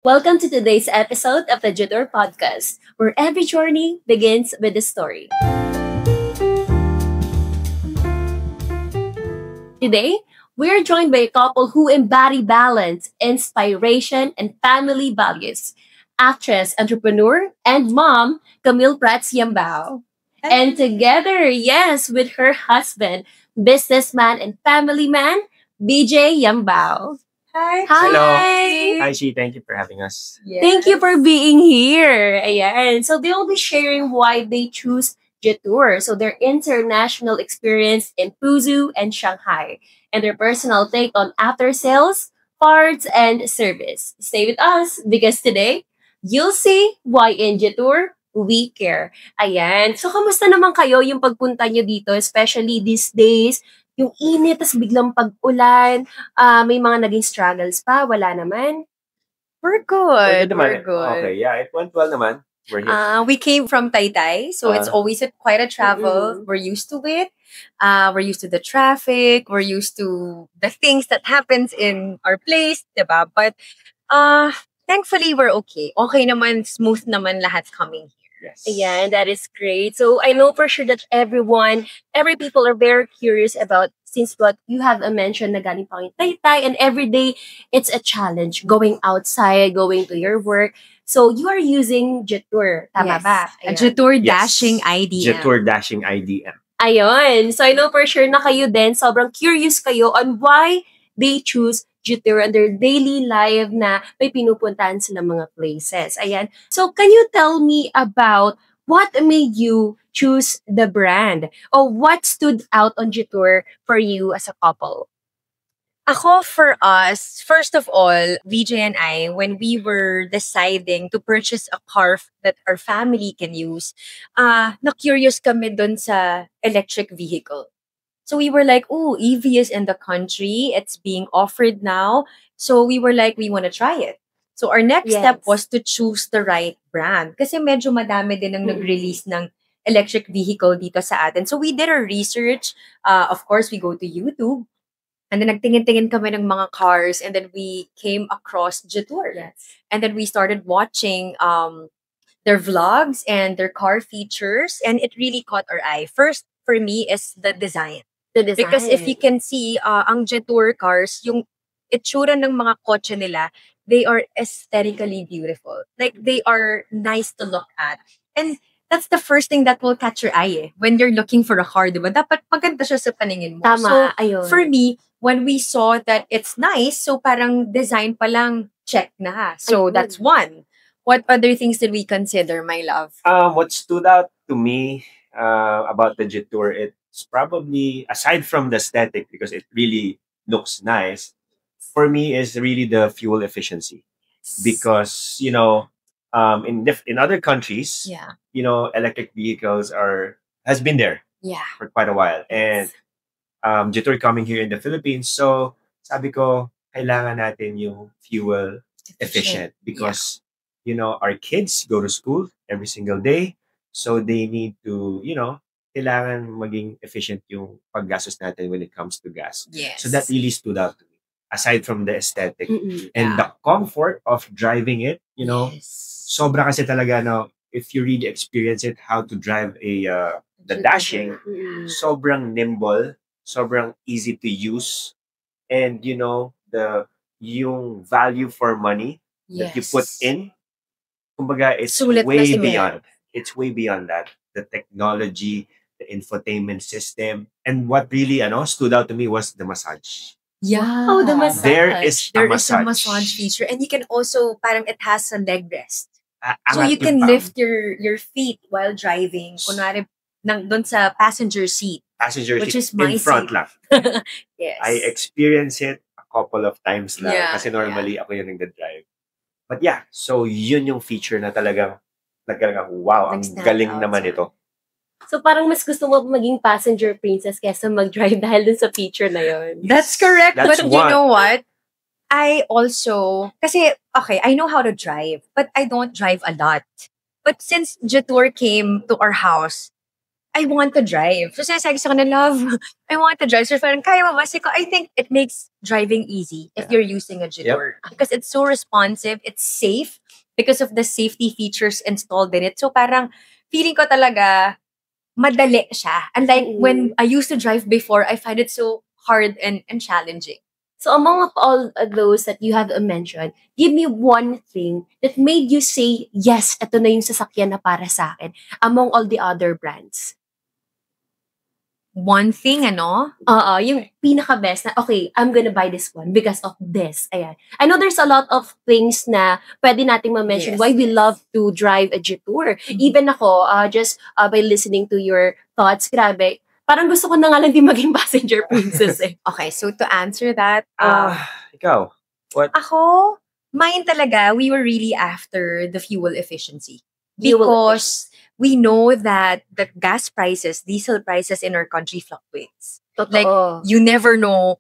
Welcome to today's episode of the Jador Podcast, where every journey begins with a story. Today, we're joined by a couple who embody balance, inspiration, and family values. Actress, entrepreneur, and mom, Camille Prats Yambao. And together, yes, with her husband, businessman and family man, BJ Yambao. Hi. Hello. Hi. Hi, Shi. Thank you for having us. Thank you for being here. Ayan. So they'll be sharing why they choose Jetour. So their international experience in Fuzhou and Shanghai, and their personal take on after sales, parts, and service. Stay with us because today you'll see why in Jetour we care. Ayan. So kamusta naman kayo yung pagpunta nyo dito, especially these days? Yung init, tas biglang pag-ulan, may mga naging struggles pa, wala naman. We're Pwede good. naman. We're good. Okay, yeah. It went well naman. We're here. We came from Taytay, so it's Ah. always quite a travel. Mm-mm. We're used to it. We're used to the traffic. We're used to the things that happens in our place, diba? But thankfully, we're okay. Okay naman, smooth naman lahat coming here. Yes. Yeah, and that is great. So I know for sure that every people are very curious about since what you have mentioned na galing pa kayong Taytay, and every day it's a challenge going outside, going to your work. So you are using Jetour, tama Yes. ba? A Ayan. Jetour Yes. dashing IDM. Jetour dashing IDM. Ayun. So I know for sure na kayo din, sobrang curious kayo on why they choose Jetour on their daily life na may pinupuntahan sila mga places. Ayan. So can you tell me about what made you choose the brand? Or what stood out on Jetour for you as a couple? Ako, for us, first of all, VJ and I, when we were deciding to purchase a car that our family can use, na-curious kami dun sa electric vehicle. So we were like, oh, EV is in the country. It's being offered now. So we were like, we want to try it. So our next step Yes. was to choose the right brand. Kasi medyo madami din ang Mm-mm. nag-release ng electric vehicle dito sa atin. So we did our research. Of course, we go to YouTube. And then nagtingin-tingin kami ng mga cars, and then we came across Jetour. Yes. And then we started watching their vlogs and their car features, and it really caught our eye. First, for me, is the design. The design. Because if you can see, ang Jetour cars, yung itsura ng mga kotse nila, they are aesthetically beautiful. Like, they are nice to look at. And that's the first thing that will catch your eye when you're looking for a car, di ba? Dapat maganda siya sa paningin mo. Tama, So, ayun. for me, when we saw that it's nice, so parang design pa lang, check na. So, Ayun. that's one. What other things did we consider, my love? What stood out to me about the Jetour, it's probably, aside from the aesthetic, because it really looks nice, for me is really the fuel efficiency. Because, in other countries, Yeah. electric vehicles has been there Yeah. for quite a while. And Jetour coming here in the Philippines. So, sabi ko, kailangan natin yung fuel efficient because, our kids go to school every single day. So, they need to, kailangan maging efficient yung paggastos natin when it comes to gas. Yes. So, that really stood out to me. Aside from the aesthetic Mm-mm. and the comfort of driving it, Yes. sobra kasi talaga, no, if you really experience it, how to drive the dashing, Mm-mm. sobrang nimble, sobrang easy to use, and yung value for money that you put in, kumbaga, it's Sulit na way si Mel. beyond. It's way beyond that. The technology, the infotainment system, and what really stood out to me was the massage. Yeah. Wow, the massage. There is There a is a massage. massage feature, and you can also, parang it has a leg rest. So Angat you yung can paa. lift your feet while driving. Kunwari, doon sa passenger seat. Passenger which seat is my in front seat. lang. Yes. I experienced it a couple of times lang Yeah, kasi normally ako yung nagda-drive. But yeah, so yun yung feature na talagang wow, ang Nag-stand galing out naman sa- ito. So parang mas gusto mo maging passenger princess kesa mag-drive dahil dun sa feature na yun. That's correct. That's but you one. know what? I also, kasi, okay, I know how to drive, but I don't drive a lot. But since Jetour came to our house, I want to drive. So sinasabi ko sa kanya, love, I want to drive. So parang, kaya mo ba? Sabi ko, I think it makes driving easy if Yeah. you're using a Jitor. Because it's so responsive, it's safe because of the safety features installed in it. So parang, feeling ko talaga, madali siya. Unlike when I used to drive before, I find it so hard and challenging. So among of all of those that you have mentioned, give me one thing that made you say, yes, ito na yung sasakyan na para sa akin among all the other brands. One thing, Yung pinaka-best na, okay, I'm gonna buy this one because of this. Ayan. I know there's a lot of things na pwede nating ma-mention Yes, why we love to drive a Jetour. Even ako, just by listening to your thoughts, grabe, parang gusto ko na nga lang din maging passenger princess eh. Okay, so to answer that, Ikaw, what? ako, mine talaga, we were really after the fuel efficiency. Fuel Because we know that the gas prices, diesel prices in our country fluctuates. Like, Totoo. you never know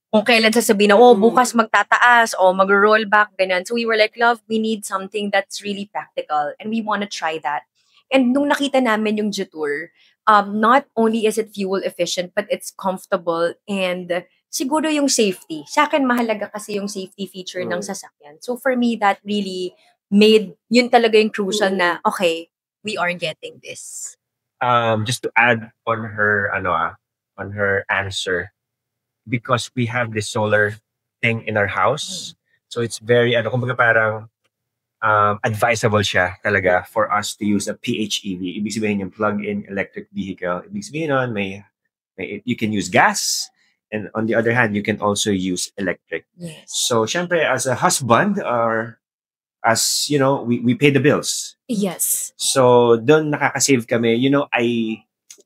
kung kailan sasabihin na, Mm. bukas magtataas o mag-roll back, ganyan. So we were like, love, we need something that's really practical and we want to try that. And nung nakita namin yung Jetour, not only is it fuel efficient, but it's comfortable and siguro yung safety. Sa akin, mahalaga kasi yung safety feature ng sasakyan. So for me, that really made, yun talaga yung crucial na, okay, we are getting this. Just to add on her answer, because we have this solar thing in our house, so it's very kumbaga parang advisable siya talaga for us to use a PHEV. Ibig sabihin yung plug-in electric vehicle. Ibig sabihin nun, may you can use gas, and on the other hand, you can also use electric. Yes. So, syempre, as a husband, or as, we pay the bills. Yes. So, doon nakaka-save kami.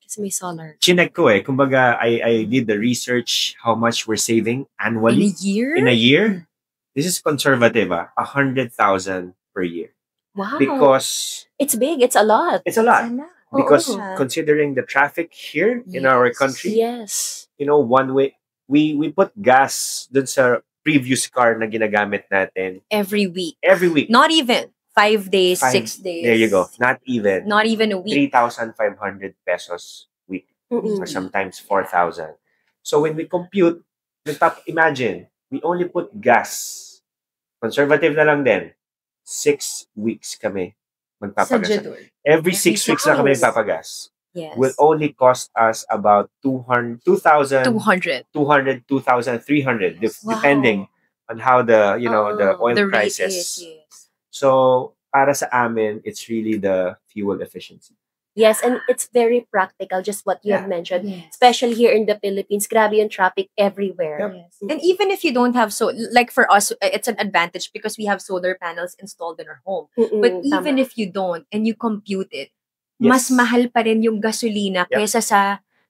Kasi may solar. Chinek ko kumbaga, I did the research how much we're saving annually. In a year? This is conservative, 100,000 per year. Wow. Because it's big. It's a lot. it's a lot. Because Oo. considering the traffic here in our Yes. country, Yes. one way, we put gas dun sa previous car na ginagamit natin Every week. every week. Not even 5 days, 6 days. There you go. Not even Not even a week. 3,500 pesos week, Mm-mm. or sometimes 4,000. So when we compute, imagine, we only put gas. Conservative na lang din. 6 weeks kami Sa magpapagas. Jetour. Every 6 weeks na kami Yes. magpapagas. Yes. Will only cost us about 2,000, 200. 2,300, Wow. depending on how the oil The rate prices. is, yes. So, para sa amin, it's really the fuel efficiency. Yes, and it's very practical, just what you have mentioned. Yes. Especially here in the Philippines, grabe yung traffic everywhere. Yes. And even if you don't have like for us, it's an advantage because we have solar panels installed in our home. Mm-mm, But even tama. if you don't and you compute it, Yes. mas mahal pa rin yung gasolina Yep. kaysa sa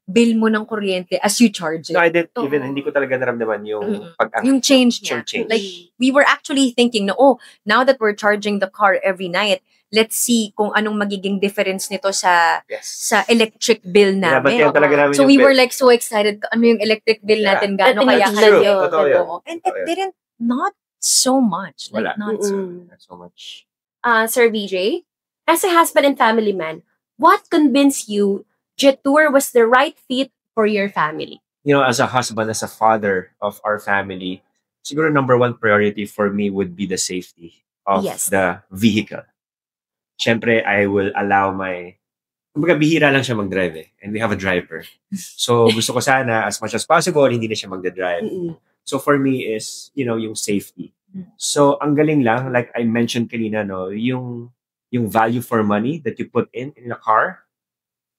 bill mo ng kuryente as you charge it. No, I didn't Oo. even, hindi ko talaga naramdaman yung Yung change niya. change. Like, we were actually thinking na, now that we're charging the car every night, let's see kung anong magiging difference nito sa Yes. electric bill namin. Binabantayan talaga namin So yung we were bill. like so excited, ano yung electric bill Yeah. natin, gaano At kaya that's true. yun. Totoo yun. Oo. And it Totoo yun. not so much. Like, Wala. not so. Not so much. Sir VJ, as a husband and family man, what convinced you Jetour was the right fit for your family? As a husband, as a father of our family, siguro number one priority for me would be the safety of Yes. the vehicle. Siyempre, I will allow kumbaga bihira lang siya mag-drive and we have a driver. So, gusto ko sana, as much as possible, hindi na siya magdadrive. Mm-mm. So, for me is, yung safety. So, ang galing lang, like I mentioned kanina, yung value for money that you put in a car,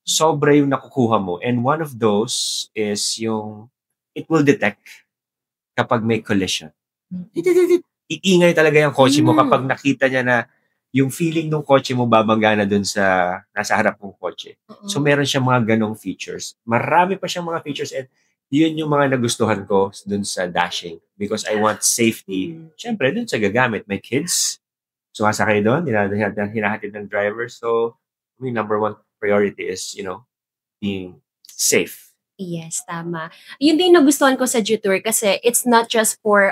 sobra yung nakukuha mo. And one of those is it will detect kapag may collision. Iingay talaga yung kotse mo kapag nakita niya na yung feeling ng kotse mo babangga na dun sa nasa harap mong kotse. So meron siyang mga ganong features. Marami pa siyang mga features, and yun yung mga nagustuhan ko dun sa dashing because I want safety. Siyempre, dun sa gagamit. May kids, sumasakay doon, hinahatid ng driver. So, number one priority is, being safe. Yes, tama. Yun din nagustuhan ko sa Jetour kasi it's not just for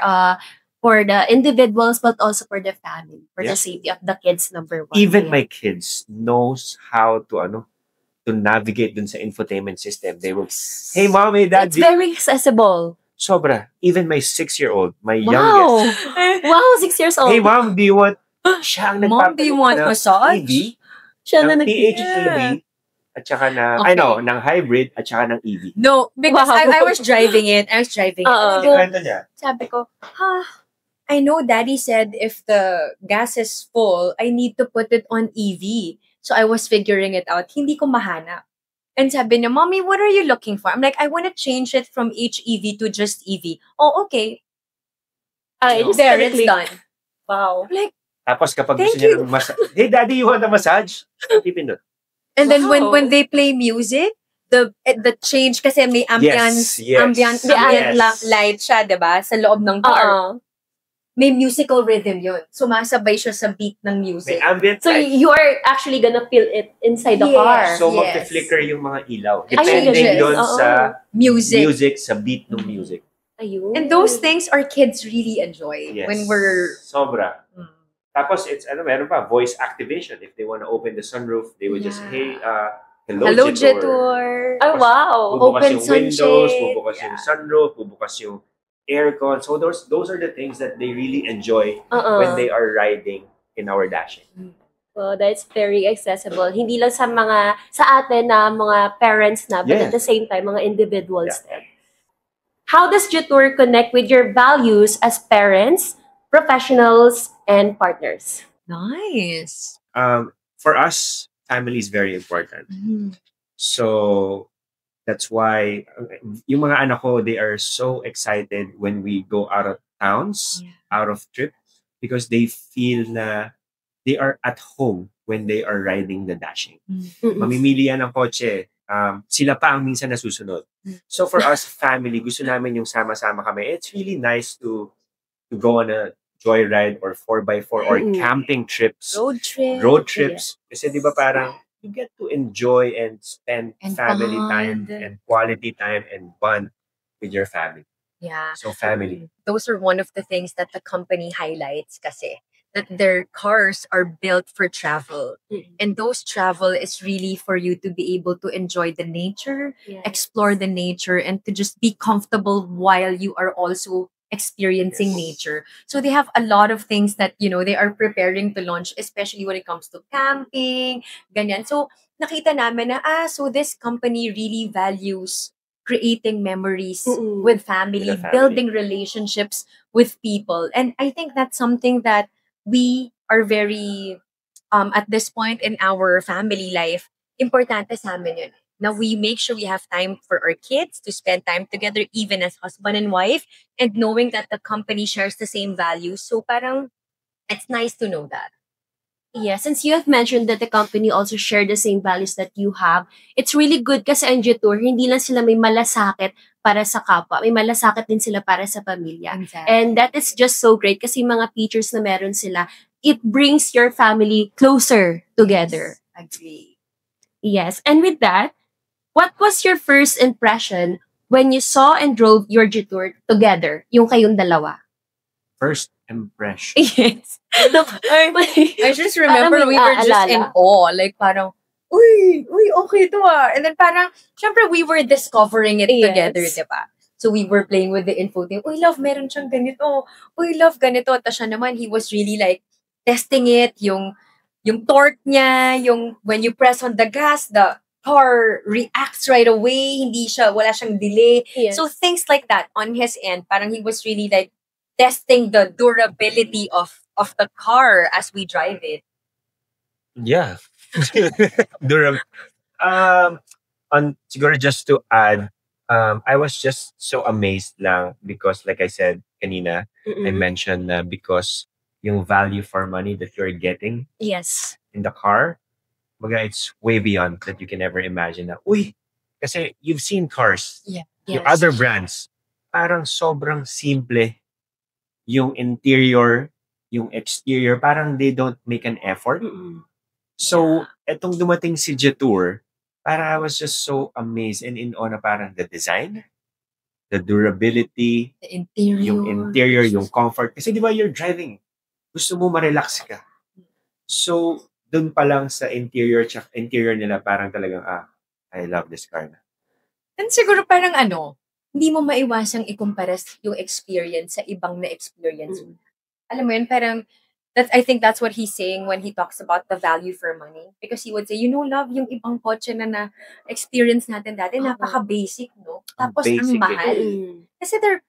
the individuals but also for the family, for the Yeah. safety of the kids, number one. Even Yeah. my kids knows how to to navigate dun sa infotainment system. They will, hey, mommy, It's daddy. very accessible. Sobra. Even my 6-year-old, my Wow. youngest. Wow, 6 years old. Hey, mom, do you want... Siya ang Mom, do you want ng massage? EV, Siya na ng PHEV, at saka na, Okay. ng hybrid, at saka ng EV. No, because Wow. I was driving it. Oo. Kwento niya. Sabi ko, I know daddy said if the gas is full, I need to put it on EV. So I was figuring it out. Hindi ko mahanap. And sabi niya, Mommy, what are you looking for? I'm like, I want to change it from HEV to just EV. Oh, okay. Just There, gonna it's click. done. Wow. Like, Tapos kapag Thank gusto niya you. ng massage, hey, daddy, you want a massage? Tipindot. and then Wow. when they play music, the change kasi may ambience, Yes, ambient yes. light siya, 'di ba? Sa loob ng car. Oo. May musical rhythm 'yun. Sumasabay siya sa beat ng May music. ambient So light. you are actually gonna feel it inside the Yes. car. So, Yes. magte-flicker yung mga ilaw. Ay, Depending yes. yun Oo. sa Music. music, sa beat ng music. Ayun. And those things our kids really enjoy Yes. when we're Sobra. Tapos, it's, meron pa, voice activation. If they want to open the sunroof, they would just, hey, hello, Hello, Jetor. Jetor. Oh, wow. Bubukas Open yung windows, sunshade. bubukas yung sunroof, bubukas yung aircon. So, those are the things that they really enjoy when they are riding in our dashing. So that's very accessible. Hindi lang sa atin na mga parents na, but at Yeah. the same time, mga individuals din. How does Jetour connect with your values as parents, professionals, and partners? Nice. For us, family is very important. So, that's why yung mga anak ko, they are so excited when we go out of towns, out of trip, because they feel na they are at home when they are riding the dashing. Mamimili yan ng kotse, sila pa ang minsan nasusunod. So for us, family, gusto namin yung sama-sama kami. It's really nice to go on a joyride or 4x4 or camping trips, road trips. Kasi di ba parang you get to enjoy and spend And family bond. time and quality time and bond with your family. Yeah. So family. Those are one of the things that the company highlights kasi that their cars are built for travel. And those travel is really for you to be able to enjoy the nature, explore the nature, and to just be comfortable while you are also experiencing Yes. nature. So they have a lot of things that, they are preparing to launch, especially when it comes to camping, ganyan. So nakita namin na, so this company really values creating memories with family, With the family. building relationships with people. And I think that's something that we are very, at this point in our family life, importante sa amin yun. Now, we make sure we have time for our kids to spend time together, even as husband and wife, and knowing that the company shares the same values. So parang, it's nice to know that. Yeah, since you have mentioned that the company also share the same values that you have, it's really good kasi ang Jetour, hindi lang sila may malasakit para sa kapwa, may malasakit din sila para sa pamilya. Exactly. And that is just so great kasi mga features na meron sila, it brings your family closer together. Agree. Yes, and with that, what was your first impression when you saw and drove your Jetour together, yung kayong dalawa? First impression. Yes. I just remember Parang may we were just aalala. in awe. Like parang, uy, okay to ah. And then parang, syempre we were discovering it Yes. together, diba? So we were playing with the infotainment. Uy, love, meron siyang ganito. Uy, love, ganito. Tapos siya naman, he was really like, testing it, yung torque niya, yung when you press on the gas, the car reacts right away, wala siyang delay. Yes. So things like that on his end, parang he was really like testing the durability of the car as we drive it. Yeah. Durable. Siguro just to add, I was just so amazed lang because like I said kanina, I mentioned na because yung value for money that you're getting Yes. in the car, it's way beyond that you can ever imagine na, uy, kasi you've seen cars, yung other brands, parang sobrang simple yung interior, yung exterior, parang they don't make an effort. So, etong dumating si Jetour, parang I was just so amazed and in awe na parang the design, the durability, The interior. yung interior, yung comfort. Kasi di ba you're driving, gusto mo ma-relax ka. So, dun pa lang sa interior nila, parang talagang, I love this car na. And siguro parang hindi mo maiwasang ikumpara yung experience sa ibang na-experience. Alam mo yun, parang, I think that's what he's saying when he talks about the value for money. Because he would say, love, yung ibang kotse na na-experience natin dati, napaka-basic, no? Tapos, ang Basic, mahal. Kasi they're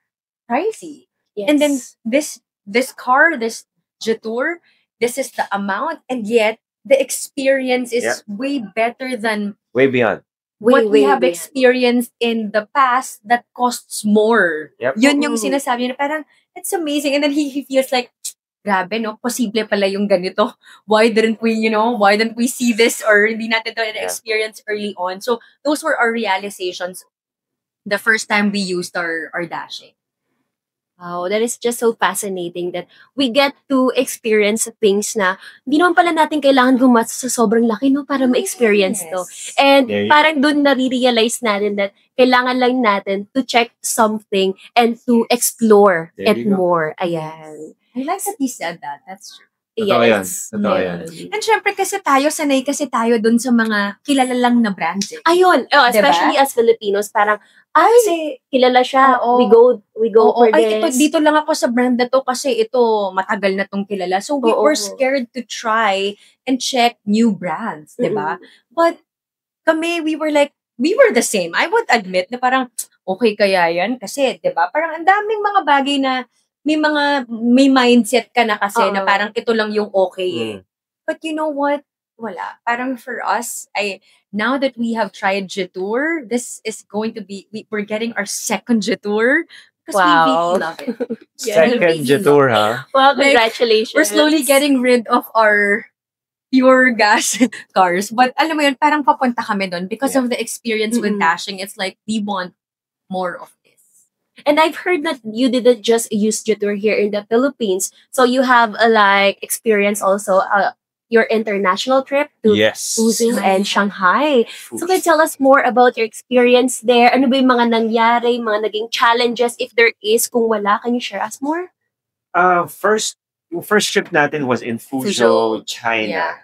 pricey. Yes. And then, this car, this Jetour, this is the amount, and yet, the experience is way better than Way beyond. what we have beyond. experienced in the past that costs more. Yep. Yun yung sinasabi niya, parang, it's amazing. And then he feels like, grabe, no? Posible pala yung ganito. Why didn't we see this or hindi natin ito experience early on? So, those were our realizations the first time we used our dashing. Wow, that is just so fascinating that we get to experience things na hindi naman pala natin kailangan gumastos sa sobrang laki, no, para ma-experience to. And There you parang dun nare-realize natin that kailangan lang natin to check something and to explore There it you go. more. Ayan. I like that he said that. That's true. Totoo yan. Yes. Totoo yan. And syempre kasi sanay tayo dun sa mga kilala lang na brands eh. Ayun, especially as Filipinos, parang, kasi kilala siya, Oo. we go for Ay, this. dito lang ako sa brand na to kasi ito matagal na tong kilala. So we Oo. were scared to try and check new brands, di ba? But kami, we were the same. I would admit na parang, okay kaya yan? Kasi, di ba, parang ang daming mga bagay na may mindset ka na kasi na Oo. parang ito lang yung okay eh. Mm. But you know what? Wala. Parang for us, now that we have tried Jetour, this is going to be, we're getting our second Jetour because we Wow. really love it. Second Jetour, ha? Well, Like, congratulations. We're slowly getting rid of our pure gas cars. But alam mo yun, parang papunta kami doon because of the experience with dashing. It's like, we want more of this. And I've heard that you didn't just use Jetour here in the Philippines. So you have experience also your international trip to Yes. Fuzhou and Shanghai. So can you tell us more about your experience there? Ano ba yung mga nangyari, mga naging challenges, if there is, kung wala, can you share us more? Yung first trip natin was in Fuzhou, China.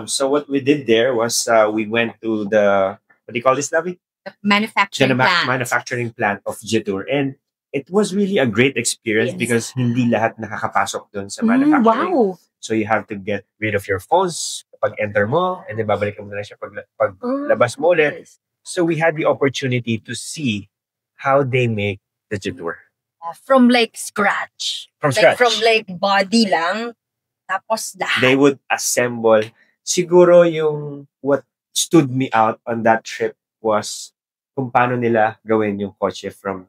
So what we did there was we went to the, what do you call this, Lavi? The manufacturing plant. Manufacturing plant of Jetour. And it was really a great experience Yes. because hindi lahat nakakapasok dun sa manufacturing. Wow. So you have to get rid of your phones pag enter mo, and then babalik mo na lang siya pag labas mo ulit. Yes. So we had the opportunity to see how they make the Jetour. From scratch. From scratch. From body lang. Tapos lahat. They would assemble. Siguro yung what stood me out on that trip was kung paano nila gawin yung kotse from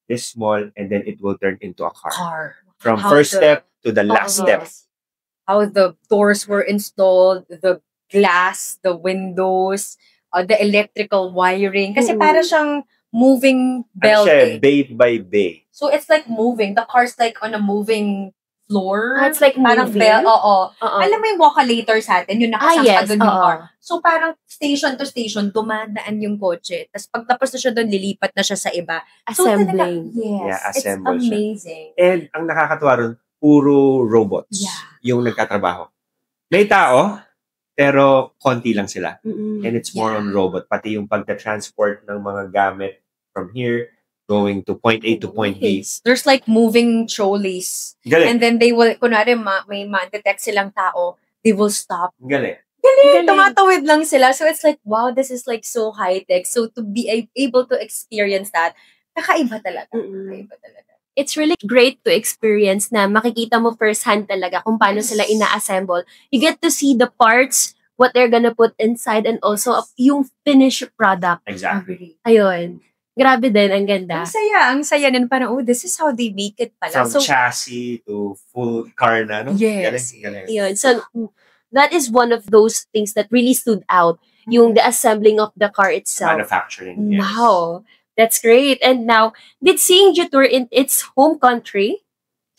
this small and then it will turn into a car. From How first the- step to the last step. How the doors were installed, the glass, the windows, the electrical wiring. Kasi para siyang moving Ano belt. siya, eh. bay by bay. So it's like moving. The car's like on a moving floor. It's like parang moving? belt. Oo. Oo. Alam mo yung walkalator sa atin, yung nakasangka yes. doon yung Oo. car. So parang station to station, dumadaan yung kotse. Tapos pag tapos na siya doon, lilipat na siya sa iba. So Assembling. yes, Yeah, it's assemble siya. amazing. And ang nakakatuwa ron, puro robots Yeah. yung nagtatrabaho. May tao, pero konti lang sila. Mm-mm. And it's more on robot. Pati yung pagta-transport ng mga gamit from here, going to point A to point B. There's like moving trolleys. Galing. And then they will, kunwari may ma-detect silang tao, they will stop. Galing. Galing! Tumatawid lang sila. So it's like, wow, this is like so high-tech. So to be able to experience that, kakaiba talaga. Mm-mm. Kakaiba talaga. It's really great to experience na makikita mo firsthand talaga kung paano sila ina-assemble. You get to see the parts, what they're gonna put inside, and also yung finished product. Exactly. Ayun. Grabe din, ang ganda. Ang saya nun. Parang, oh, this is how they make it pala. From chassis to full car na, no? Yes. Galing. Ayun. So, that is one of those things that really stood out. Yung the assembling of the car itself. Manufacturing. Yes. Wow. That's great. And now, did seeing Jetour in its home country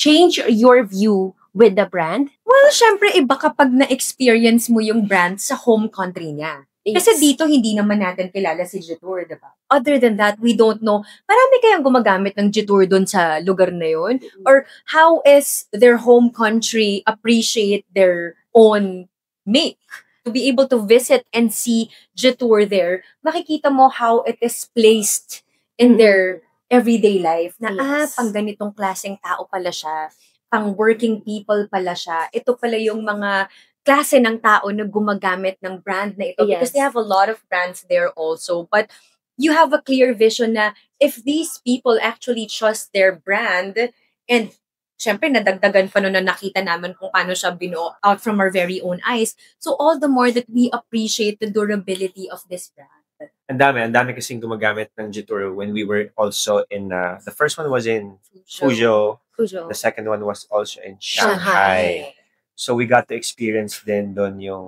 change your view with the brand? Well, syempre, iba kapag na-experience mo yung brand sa home country niya. Kasi dito, hindi naman natin kilala si Jetour, diba? Other than that, we don't know. Marami kayang gumagamit ng Jetour doon sa lugar na yun? Or how is their home country appreciate their own make? to be able to visit and see Jetour there, makikita mo how it is placed in their everyday life. Na, Yes. pang ganitong klaseng tao pala siya. Pang working people pala siya. Ito pala yung mga klase ng tao na gumagamit ng brand na ito. Because Yes. they have a lot of brands there also. But you have a clear vision na if these people actually trust their brand, and syempre nadagdagan pa nun na nakita namin kung paano siya binuo out from our very own eyes. So all the more that we appreciate the durability of this brand. Ang dami kasing gumagamit ng Jetour when we were also in, the first one was in Fuzhou, Fuzhou. the second one was also in Shanghai. So we got to experience din doon yung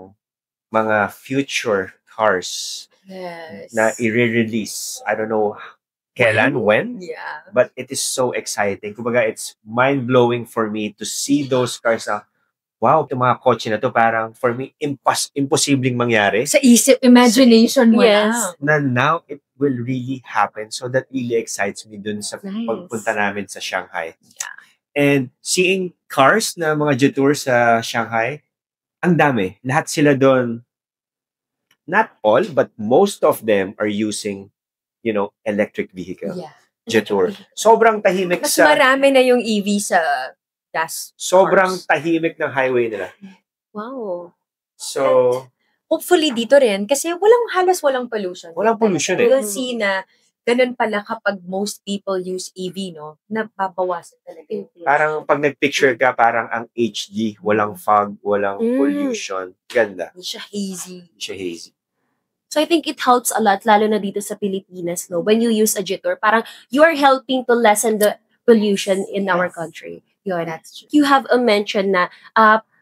mga future cars Yes. na i-release. I don't know kailan, when, Yeah. but it is so exciting. Kumbaga, it's mind-blowing for me to see those cars na, wow, itong mga kotse na to, parang for me, imposibleng mangyari. Sa isip, imagination mo Yes. na. Na now, it will really happen. So that really excites me dun sa Nice. pagpunta namin sa Shanghai. Yeah. And seeing cars na mga Jetour sa Shanghai, ang dami. Lahat sila doon, not all, but most of them are using, electric vehicle. Yeah. Jetour. Sobrang tahimik Mas sa... marami na yung EV sa gas Sobrang cars. tahimik ng highway nila. Wow. So, Hopefully dito rin, kasi halos walang pollution. walang pollution eh. You'll see na ganun pala kapag most people use EV, no? Nababawasan talaga yung pollution. Parang pag nag-picture ka, parang ang HD, walang fog, walang pollution. Ganda. Hindi siya hazy. Hindi siya hazy. So I think it helps a lot, lalo na dito sa Pilipinas, no? When you use a Jetour, parang you are helping to lessen the pollution in our country. Yun. That's true. You have a mention na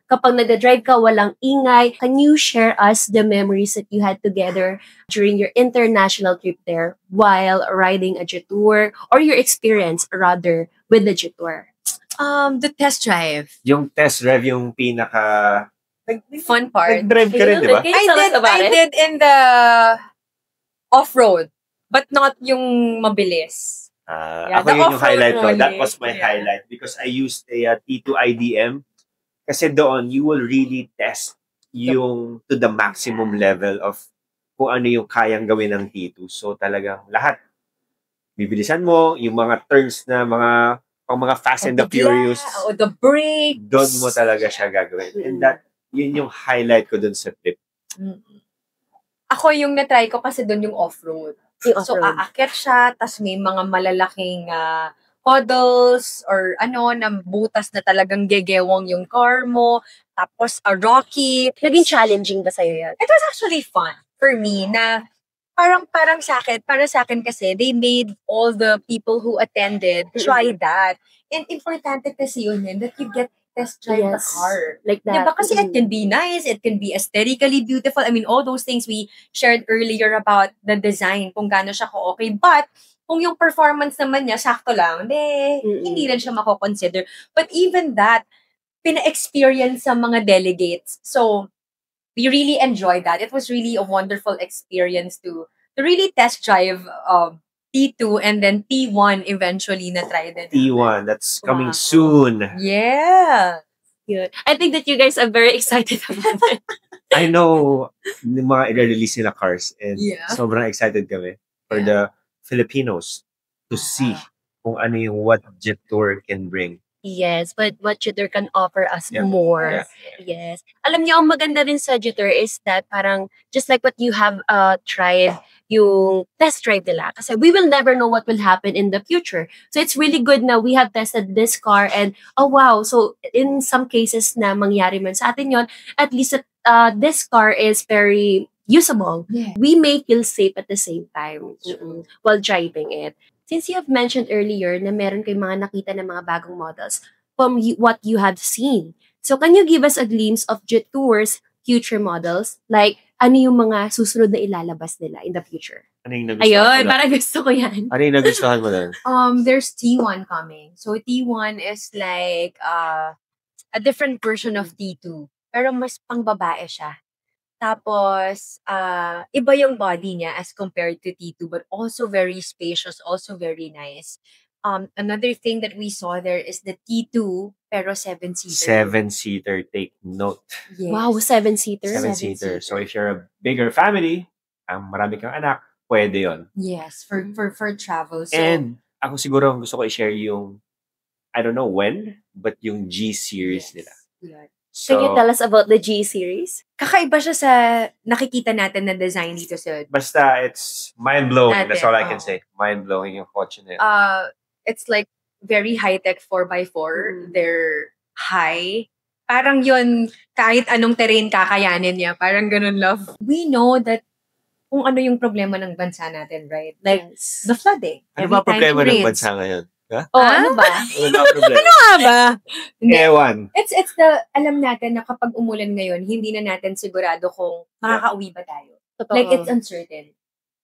kapag nag-drive ka, walang ingay. Can you share us the memories that you had together during your international trip there while riding a Jetour, or your experience, rather, with the Jetour? The test drive. Yung test drive yung pinaka... Fun part. Nag-drive ka rin, di ba? Can you tell us about I it? did in the off-road, but not yung mabilis. Yeah, Ako the yun yung off-road highlight ko. That only. was my Yeah. highlight because I used a T2 IDM. Kasi doon, you will really test yung to the maximum level of kung ano yung kayang gawin ng T2. So talagang lahat. Bibilisan mo, yung mga turns na mga Fast and the Furious, O the brakes. doon mo talaga siya gagawin. And yun yung highlight ko doon sa trip. Ako yung na-try ko kasi doon yung off-road. Yung So, off-road. aakyat siya, tas may mga malalaking puddles or na butas na talagang gegewang yung car mo. Tapos, rocky. Naging challenging ba sa'yo yan? It was actually fun for me na para sa akin kasi, they made all the people who attended try that. And importante kasi yun that you get test drive the Yes. car. Like that. Diba? Kasi it can be nice, it can be aesthetically beautiful. I mean, all those things we shared earlier about the design, kung gaano siya ka-okay. But, kung yung performance naman niya, sakto lang, hindi rin siya mako-consider. But even that, pina-experience sa mga delegates. So, we really enjoyed that. It was really a wonderful experience to really test drive T2 and then T1 eventually na try din. T1, that's coming Wow. soon. Yeah. Yun. I think that you guys are very excited about it. I know yung mga i-release nila cars and Yeah. sobrang excited kami for the Filipinos to see kung ano yung what Jetour can bring. Yes, but what Jetour can offer us Yeah. more. Yeah. Yes. Alam niyo, ang maganda rin sa Jetour is that parang, just like what you have tried, yung test drive nila. Kasi we will never know what will happen in the future. So it's really good na we have tested this car and, oh wow, so in some cases na mangyari man sa atin yon, at least this car is very usable. Yeah. We may feel safe at the same time while driving it. Since you have mentioned earlier na meron kayong mga nakita na mga bagong models from what you have seen. So can you give us a glimpse of Jetour's future models? Like, ano yung mga susunod na ilalabas nila in the future? Ano yung nagustuhan Ayun, mo doon? parang gusto ko yan. Ano yung nagustuhan mo doon? There's T1 coming. So T1 is like a different version of T2. Pero mas pang babae siya. Tapos, iba yung body niya as compared to T2, but also very spacious, also very nice. Another thing that we saw there is the T2 pero 7-seater. 7-seater, take note. Yes. Wow, 7-seater. 7-seater. So if you're a bigger family, marami kang anak, pwede yon. Yes, for travel. So, And ako siguro gusto ko i-share yung, I don't know when, but yung G series yes. nila. Yeah. Can you tell us about the G series? Kakaiba siya sa nakikita natin na design dito sa Basta it's mind-blowing. Natin, That's all I can oo. say. Mind-blowing yung kotse na yun. It's like very high-tech 4x4. They're high. Parang yun, kahit anong terrain kakayanin niya. Parang ganun, love. We know that kung ano yung problema ng bansa natin, right? Like, Yes. the flooding. Ano Every ba time problema it ng rains. bansa ngayon? Ha? Oh, ano ba? Ano ba problema? Ano ba? Hindi. Ewan. It's the, alam natin na kapag umulan ngayon, hindi na natin sigurado kung makakauwi ba tayo. Totoo. Like, it's uncertain.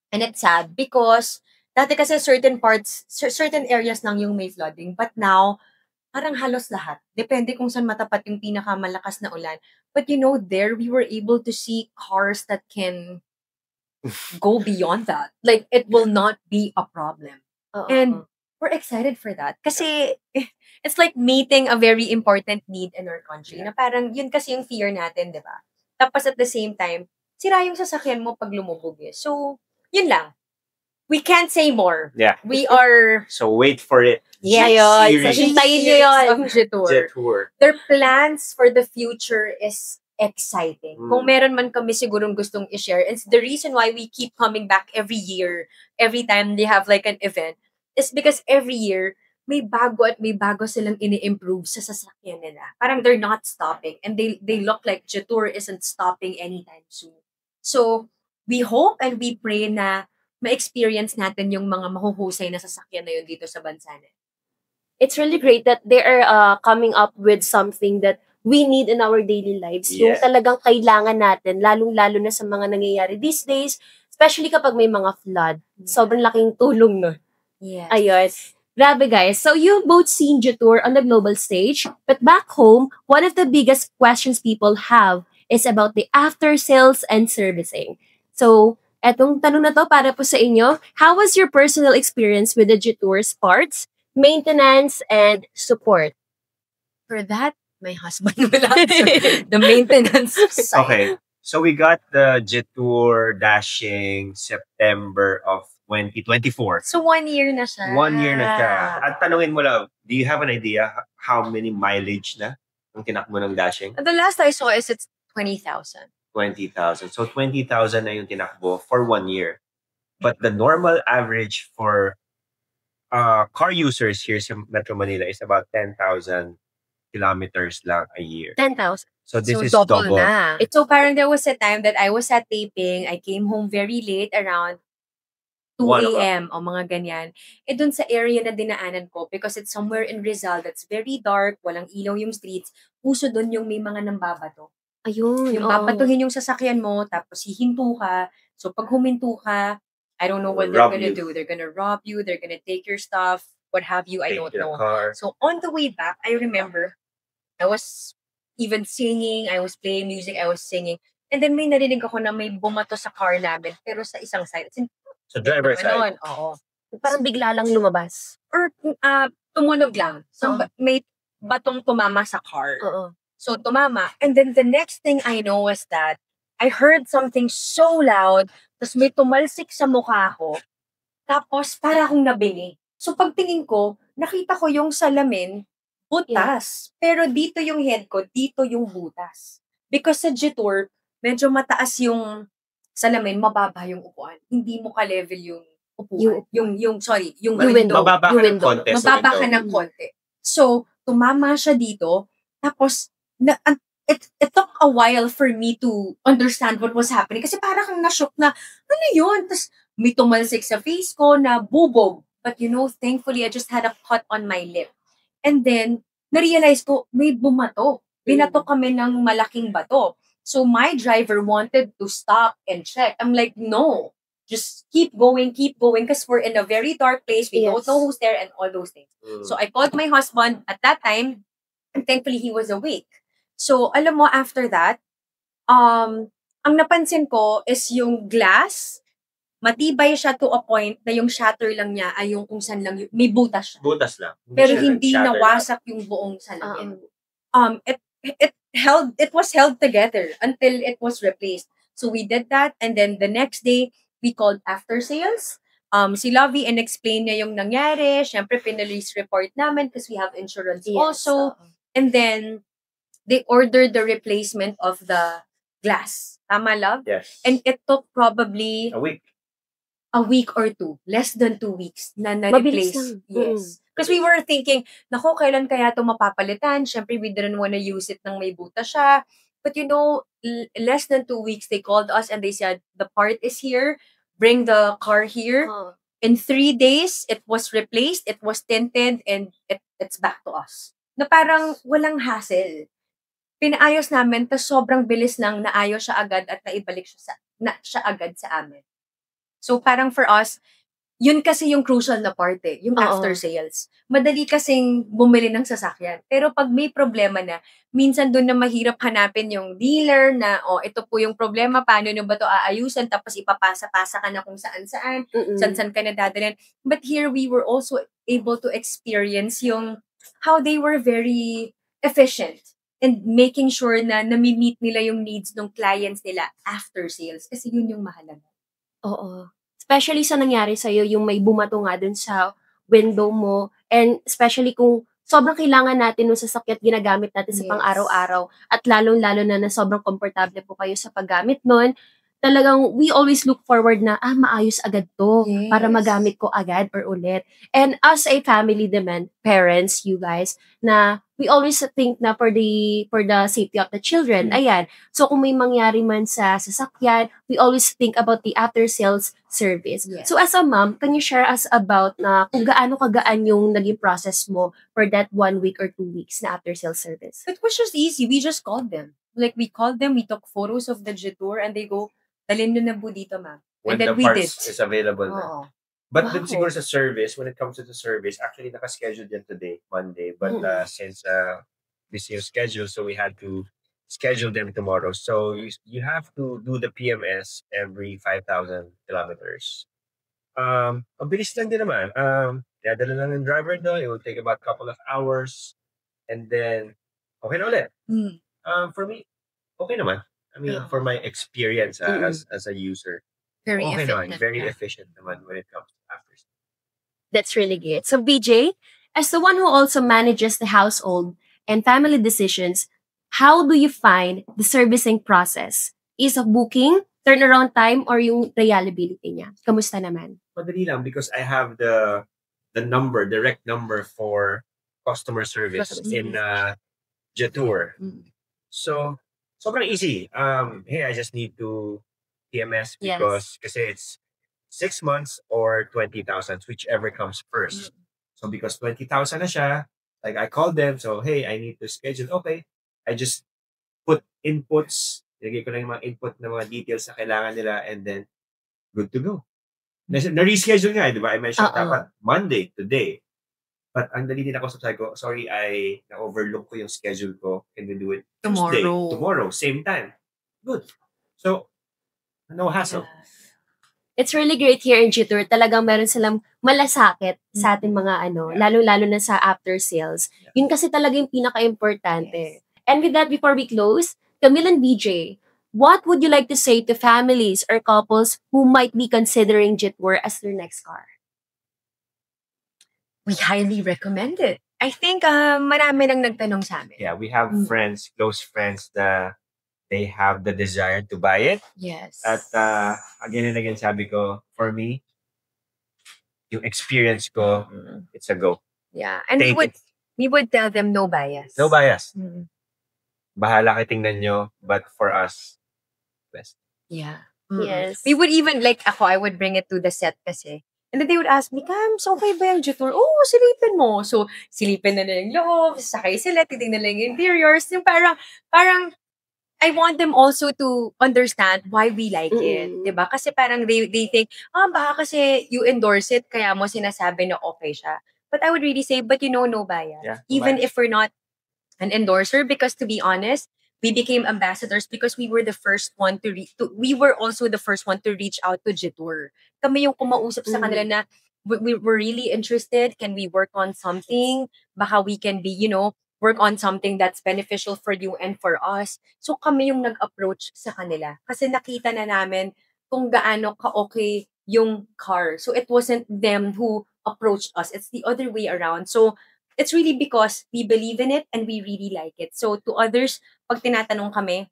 And it's sad because dati kasi certain parts, certain areas lang yung may flooding. But now, parang halos lahat. Depende kung saan matapat yung pinakamalakas na ulan. But there we were able to see cars that can go beyond that. Like, it will not be a problem. Oo. And we're excited for that. Kasi it's like meeting a very important need in our country. Na parang yun kasi yung fear natin, di ba? Tapos at the same time, sira yung sasakyan mo pag lumubog eh. So, yun lang. We can't say more. Yeah. We are So wait for it. Yeah, G yun. series. So, hintayin nyo yun. of Jetour. Jetour. Their plans for the future is exciting. Mm. Kung meron man kami sigurong gustong i-share, it's the reason why we keep coming back every year, every time they have like an event, is because every year, may bago silang ini-improve sa sasakyan nila. Parang they're not stopping. And they look like Jetour isn't stopping anytime soon. So, we hope and we pray na ma-experience natin yung mga mahuhusay na sasakyan na yun dito sa bansa natin. It's really great that they are coming up with something that we need in our daily lives. Yung Yeah. talagang kailangan natin, lalong-lalo na sa mga nangyayari these days, especially kapag may mga flood. Sobrang laking tulong nun. Yes. Ayun. Grabe guys. So you both seen Jetour on the global stage, but back home, one of the biggest questions people have is about the after sales and servicing. So, etong tanong na to para po sa inyo, how was your personal experience with the Jetour's parts, maintenance, and support? For that, my husband will answer the maintenance side. Okay. So we got the Jetour dashing September of 2024. So, 1 year na siya. 1 year na siya. At tanungin mo lang, do you have an idea how many mileage na ang tinakbo ng dashing? The last I saw is it's 20,000. 20,000. So 20,000 na yung tinakbo for 1 year. But the normal average for car users here sa Metro Manila is about 10,000 kilometers lang a year. 10,000. So this So, is double double. na. So, parang there was a time that I was at taping. I came home very late, around 2 1 o'clock. a.m. o mga ganyan. Dun sa area na dinaanan ko, because it's somewhere in Rizal that's very dark, walang ilaw yung streets, uso dun yung may mga nambabato. Ayun. Yung oo. babatuhin yung sasakyan mo, tapos hihinto ka. So, pag huminto ka, I don't know what Rob they're gonna you. do. They're gonna rob you, they're gonna take your stuff, what have you, I Take don't the know. car. So, on the way back, I remember, I was even singing, I was playing music, I was singing. And then may narinig ako na may bumato sa car namin, pero sa isang side. As in, So driver ganon, side. oo. Parang bigla lang lumabas. Or tumunog lang. So, Oo. may batong tumama sa car. Oo. So, tumama. And then the next thing I know was that I heard something so loud, tapos may tumalsik sa mukha ko, tapos para akong nabingi. So, pagtingin ko, nakita ko yung salamin, butas. Pero dito yung head ko, dito yung butas. Because sa Jetour, medyo mataas yung salamin, mababa yung upuan. Hindi mo ka-level yung upuan. Yung window. Mababa Yung ka ng window. konti. sa Mababa ka window. ng konti. So, tumama siya dito. Tapos, it took a while for me to understand what was happening. Kasi parang kang na-shock na, ano yun? Tapos, may tumalsik sa face ko na bubog. But thankfully, I just had a cut on my lip. And then, na-realize ko, may bumato. Binato kami ng malaking bato. So, my driver wanted to stop and check. I'm like, no. Just keep going, because we're in a very dark place. We don't Yes. know who's there and all those things. So, I called my husband at that time, and thankfully, he was awake. So, alam mo, after that, ang napansin ko is yung glass matibay siya to a point na yung shatter lang niya ay yung kung saan lang may butas siya. Butas lang. Pero siya hindi nag-shatter nawasak yung buong salamin. Oo. It was held together until it was replaced. So we did that, and then the next day we called after sales. Si Lovey and explain niya yung nangyari. Syempre, pinalice report namin because we have insurance also. And then they ordered the replacement of the glass. Tama, Love? Yes. And it took probably a week. a week or two, less than 2 weeks na Mabilis na-replace. lang. Yes. Because we were thinking, naku, kailan kaya ito mapapalitan? Syempre, we didn't wanna use it nang may buta siya. But less than 2 weeks, they called us and they said, the part is here, bring the car here. In 3 days, it was replaced, it was tinted, and it's back to us. Na parang walang hassle. Pinaayos namin, tas sobrang bilis lang, naayos siya agad at naibalik siya agad sa amin. So parang for us, yun kasi yung crucial na part yung after sales. Madali kasing bumili ng sasakyan. Pero pag may problema na, minsan doon na mahirap hanapin yung dealer na, ito po yung problema, paano nyo ba to aayusan, tapos ipapasa-pasa ka na kung saan-saan, saan-saan ka na dadalhin. But here, we were also able to experience yung how they were very efficient and making sure na nami-meet nila yung needs ng clients nila after sales. Kasi yun yung mahalaga. Oo. Especially sa nangyari sa'yo, yung may bumato nga dun sa window mo. And especially kung sobrang kailangan natin nung sasakyan at ginagamit natin sa pang-araw-araw. At lalong-lalo na sobrang komportable po kayo sa paggamit nun. Talagang we always look forward na, maayos agad to para magamit ko agad or ulit. And as a family naman, parents, you guys, na we always think na for the safety of the children. Ayan. So kung may mangyari man sa sasakyan, we always think about the after sales service. Yes. So as a mom, can you share us about na kung gaano kagaan yung naging process mo for that 1 week or 2 weeks na after sales service? It was just easy. We just called them. Like, we called them, we took photos of the Jetour, and they go, dalhin nyo na po dito, ma'am. When and then the we parts did. is available na. Oo. But dun siguro sa service, when it comes to the service, actually naka-schedule yan today, Monday. But since busy yung schedule, so we had to schedule them tomorrow. So you have to do the PMS every 5,000 kilometers. Mabilis lang din naman. Dadala lang ng driver doon. It will take about a couple of hours. And then, okay na ulit. For me, okay naman. I mean, for my experience as a user, Very okay efficient. naman. Very efficient naman when it comes to after. That's really good. So BJ, as the one who also manages the household and family decisions, how do you find the servicing process? Is of booking, turnaround time, or yung reliability niya? Kamusta naman? Madali lang because I have the direct number for customer service in Jetour. So, sobrang easy. Hey, I just need to PMS because kasi it's 6 months or 20,000, whichever comes first. So because 20,000 na siya, like I called them, so hey, I need to schedule. Okay, I just put inputs, nilagay ko na yung mga input na mga details na kailangan nila and then good to go. Na-reschedule nga, di ba? I mentioned dapat Monday, today. But ang dali din ako sa ko, sorry, I na-overlook ko yung schedule ko. Can we do it Tuesday? Tomorrow, same time. Good. So, no hassle. It's really great here in Jetour. Talagang meron silang malasakit sa ating mga lalo-lalo na sa after sales. Yun kasi talaga yung pinaka-importante. And with that, before we close, Camille and BJ, what would you like to say to families or couples who might be considering Jetour as their next car? We highly recommend it. I think marami nang nagtanong sa amin. Yeah, we have friends, close friends that they have the desire to buy it. Yes. At again and again, sabi ko, for me, yung experience ko, it's a go. Yeah. And we would tell them no bias. No bias. Bahala kayo tingnan nyo, but for us, best. Yeah. Yes. We would even, like ako, I would bring it to the set kasi. And then they would ask me, Cams, okay ba yung Jetour? Oh, silipin mo. So, silipin na yung loob, sakay sila, titignan na yung interiors. Yung parang, I want them also to understand why we like it. Diba? Kasi parang they think, baka kasi you endorse it, kaya mo sinasabi na okay siya. But I would really say, but no bias. Yeah, Even bias. if we're not an endorser, because to be honest, we became ambassadors because we were the first one we were also the first one to reach out to Jetour. Kami yung kumausap sa kanila na we were really interested. Can we work on something? Baka we can be, work on something that's beneficial for you and for us. So kami yung nag-approach sa kanila. Kasi nakita na namin kung gaano ka-okay yung car. So it wasn't them who approached us. It's the other way around. So it's really because we believe in it and we really like it. So to others, pag tinatanong kami,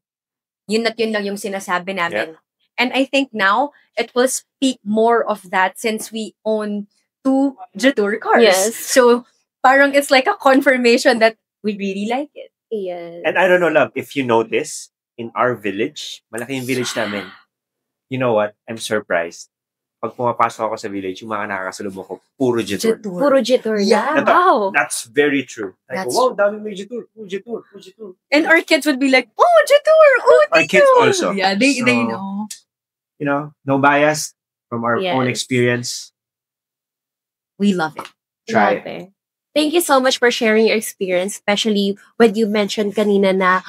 yun at yun lang yung sinasabi namin. And I think now, it will speak more of that since we own 2 Jetour cars. Yes. So parang it's like a confirmation that we really like it. Yes. And I don't know, love, if you notice, in our village, malaki yung village namin. You know what? I'm surprised. Pag pumapasok ako sa village, yung mga nakakasalubong ko, puro Jetour. Puro Jetour. Yeah. Wow. That's very true. Like, That's wow, dami may Jetour. Oh, Jetour. Oh, Jetour. And our kids would be like, oh, Jetour! Oh, Our kids Tito!" also. Yeah, they So, know. You know, no bias from our own Yes. experience. We love it. Try. Grabe. Thank you so much for sharing your experience, especially when you mentioned kanina na,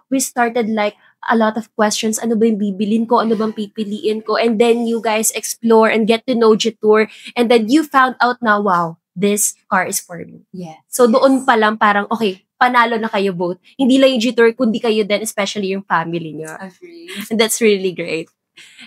we started like a lot of questions. Ano ba yung bibilin ko? Ano bang pipiliin ko? And then you guys explore and get to know Jetour. And then you found out na, wow, this car is for me. Yeah. So doon pa lang parang, okay, panalo na kayo both. Hindi lang yung Jetour, kundi kayo din, especially yung family niyo. Agree. And that's really great.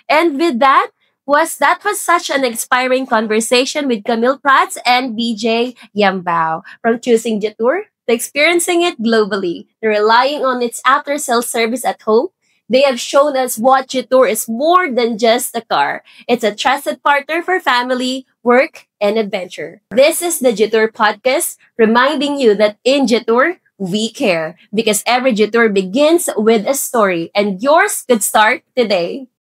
And with that was such an inspiring conversation with Camille Prats and BJ Yambao. From choosing Jetour to experiencing it globally, to relying on its after-sales service at home, they have shown us what Jetour is more than just a car. It's a trusted partner for family, work, and adventure. This is the Jetour Podcast, reminding you that in Jetour, we care. Because every Jetour begins with a story, and yours could start today.